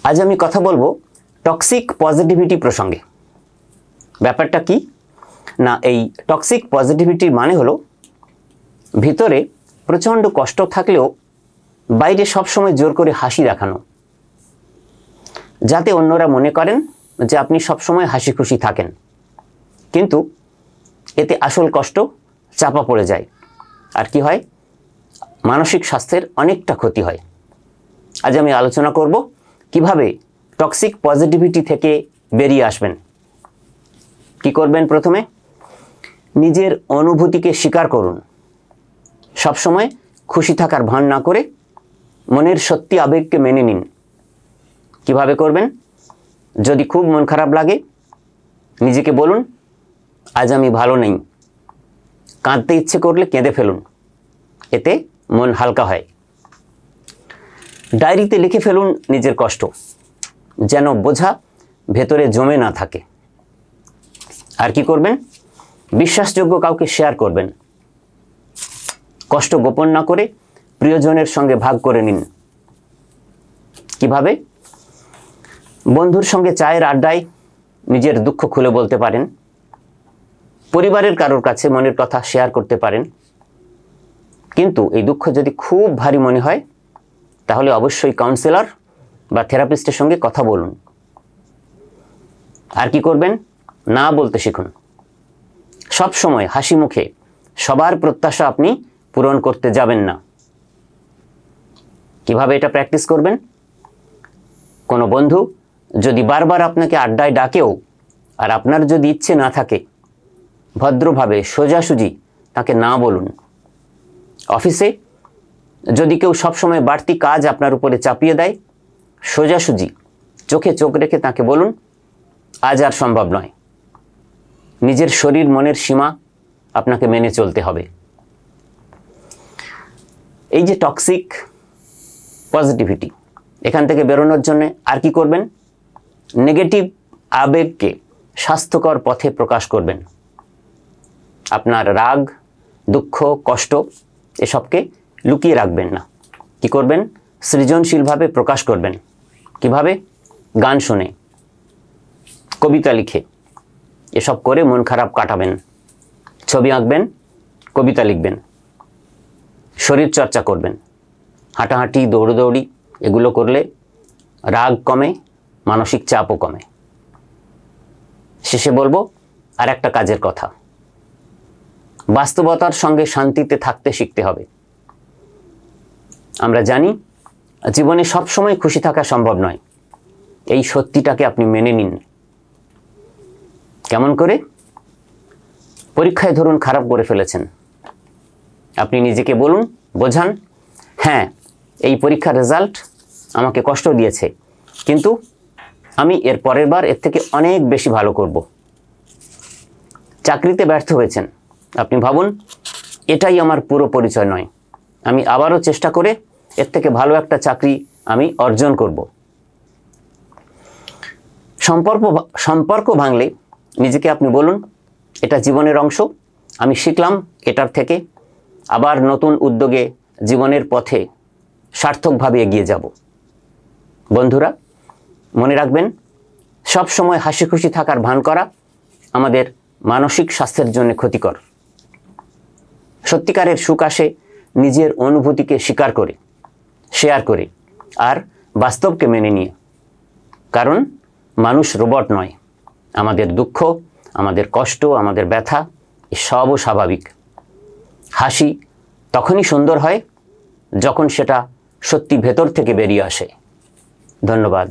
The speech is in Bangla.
আজ আমি কথা বলবো টক্সিক পজিটিভিটি প্রসঙ্গে। ব্যাপারটা কি না, এই টক্সিক পজিটিভিটির মানে হলো ভিতরে প্রচণ্ড কষ্ট থাকলেও বাইরে সবসময় জোর করে হাসি দেখানো, যাতে অন্যরা মনে করেন যে আপনি সবসময় হাসি খুশি থাকেন, কিন্তু এতে আসল কষ্ট চাপা পড়ে যায়। আর কি হয়, মানসিক স্বাস্থ্যের অনেকটা ক্ষতি হয়। আজ আমি আলোচনা করব কিভাবে টক্সিক পজিটিভিটি থেকে বেরিয়ে আসবেন। কি করবেন? প্রথমে নিজের অনুভূতিকে স্বীকার করুন। সবসময় খুশি থাকার ভান না করে মনের সত্যি আবেগকে মেনে নিন। কিভাবে করবেন? যদি খুব মন খারাপ লাগে নিজেকে বলুন, আজ আমি ভালো নেই। কাঁদতে ইচ্ছে করলে কেঁদে ফেলুন, এতে মন হালকা হয়। ডায়েরিতে লিখে ফেলুন নিজের কষ্ট, যেন বোঝা ভেতরে জমে না থাকে। আর কি করবেন? বিশ্বাসযোগ্য কাউকে শেয়ার করবেন। কষ্ট গোপন না করে প্রিয়জনের সঙ্গে ভাগ করে নিন। কিভাবে? বন্ধুর সঙ্গে চায়ের আড্ডায় নিজের দুঃখ খুলে বলতে পারেন। পরিবারের কারোর কাছে মনের কথা শেয়ার করতে পারেন। কিন্তু এই দুঃখ যদি খুব ভারী মনে হয় তাহলে অবশ্যই কাউন্সিলর বা থেরাপিস্টের সঙ্গে কথা বলুন। আর কি করবেন? না বলতে শিখুন। সব সময় হাসি মুখে সবার প্রত্যাশা আপনি পূরণ করতে যাবেন না। কিভাবে এটা প্র্যাকটিস করবেন? কোনো বন্ধু যদি বারবার আপনাকে আড্ডায় ডাকেও আর আপনার যদি ইচ্ছে না থাকে, ভদ্রভাবে সোজাসুজি তাকে না বলুন। অফিসে যদি কেউ সবসময় বাড়তি কাজ আপনার উপরে চাপিয়ে দেয়, সোজাসুজি চোখে চোখ রেখে তাকে বলুন, আজ আর সম্ভব নয়। নিজের শরীর মনের সীমা আপনাকে মেনে চলতে হবে। এই যে টক্সিক পজিটিভিটি, এখান থেকে বেরোনোর জন্য আর কি করবেন? নেগেটিভ আবেগকে স্বাস্থ্যকর পথে প্রকাশ করবেন। আপনার রাগ, দুঃখ, কষ্ট এসবকে লুকিয়ে রাখবেন না। কি করবেন? সৃজনশীলভাবে প্রকাশ করবেন। কিভাবে? গান শুনে, কবিতা লিখে, এসব করে মন খারাপ কাটাবেন। ছবি আঁকবেন, কবিতা লিখবেন, শরীর চর্চা করবেন, হাঁটাহাঁটি, দৌড়দৌড়ি, এগুলো করলে রাগ কমে, মানসিক চাপও কমে। শেষে বলবো আর একটা কাজের কথা, বাস্তবতার সঙ্গে শান্তিতে থাকতে শিখতে হবে। আমরা জানি জীবনে সবসময় খুশি থাকা সম্ভব নয়। এই সত্যিটাকে আপনি মেনে নিন। কেমন করে? পরীক্ষায় ধরুন খারাপ করে ফেলেছেন, আপনি নিজেকে বলুন, বোঝান, হ্যাঁ এই পরীক্ষার রেজাল্ট আমাকে কষ্ট দিয়েছে, কিন্তু আমি এর পরের বার এর থেকে অনেক বেশি ভালো করব। চাকরিতে ব্যর্থ হয়েছেন, আপনি ভাবুন, এটাই আমার পুরো পরিচয় নয়, আমি আবারও চেষ্টা করে এর থেকে ভালো একটা চাকরি আমি অর্জন করব। সম্পর্ক ভাঙলে নিজেকে আপনি বলুন, এটা জীবনের অংশ, আমি শিখলাম এটার থেকে, আবার নতুন উদ্যোগে জীবনের পথে সার্থকভাবে এগিয়ে যাব। বন্ধুরা, মনে রাখবেন, সব সময় হাসি খুশি থাকার ভান করা আমাদের মানসিক স্বাস্থ্যের জন্য ক্ষতিকর। সত্যিকারের সুখ আসে নিজের অনুভূতিকে স্বীকার করে, শেয়ার করে, আর বাস্তবকে মেনে নিয়ে। কারণ মানুষ রোবট নয়। আমাদের দুঃখ, আমাদের কষ্ট, আমাদের ব্যথা সবও স্বাভাবিক। হাসি তখনই সুন্দর হয় যখন সেটা সত্যি ভেতর থেকে বেরিয়ে আসে। ধন্যবাদ।